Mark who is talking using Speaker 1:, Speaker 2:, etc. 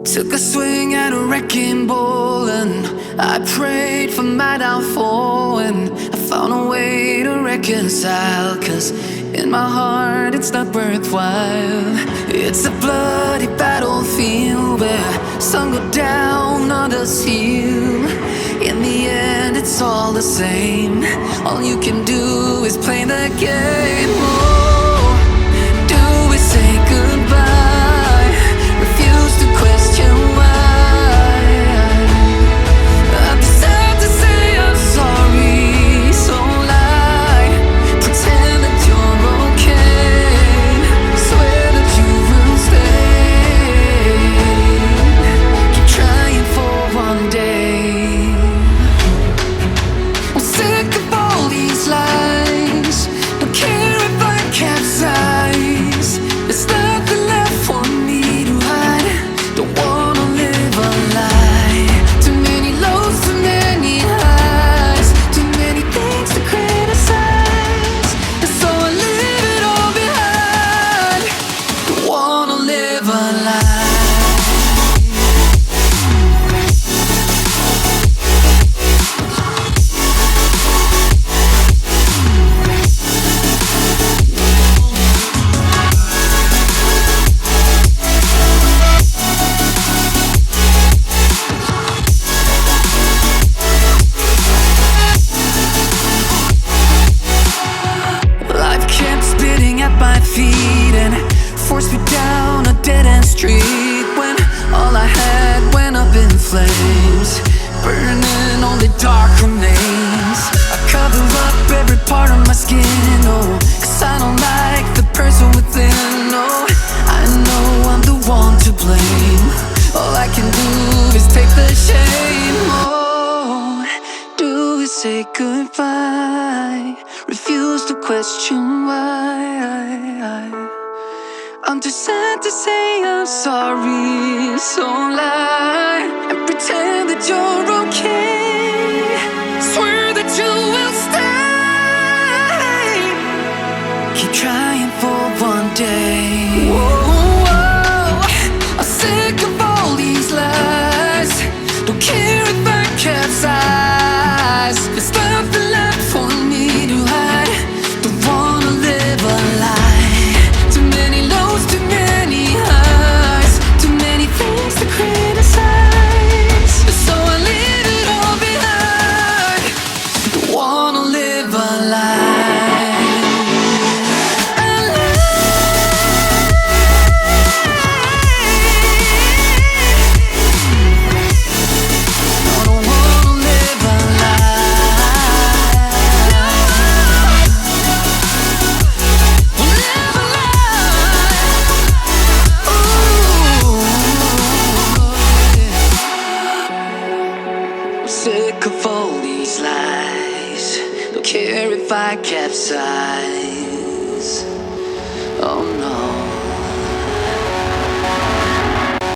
Speaker 1: Took a swing at a wrecking ball and I prayed for my downfall, and I found a way to reconcile, 'cause in my heart it's not worthwhile. It's a bloody battlefield where some go down, others heal. In the end it's all the same. All you can do is play the game. Oh, do we say goodbye? Refuse to question why. I'm sad to say I'm sorry, so lie. Pretend that you're okay. Swear that you will stay. Keep trying for one day. I'm sick of all these lies. Don't care if I capsize. There's nothing left for me to hide. Don't wanna live a lie. Too many lows, too many highs. Too many things to criticize. And so I leave it all behind. Don't wanna live a lie. Life kept spitting at my feet and forced me down a dead-end street, when all I had went up in flames, burning only dark remains. I cover up every part of my skin, oh, 'cause I don't like the person within. Oh, I know I'm the one to blame. All I can do is take the shame. Oh, do we say goodbye? Refuse to question why. I'm too sad to say I'm sorry, so lie and pretend that you're okay. Swear that you will stay. Keep trying for one day. Whoa, I'm sick of all these lies. Don't care if I capsize. There's nothing left for me to hide. Don't wanna live a lie. Too many lows, too many highs. Too many things to criticize. So I leave it all behind. Don't wanna live a lie. A lie. No, don't wanna live a lie. We'll live a lie. Ooh, I'm sick of all these lies. Don't care if I capsize. Oh no.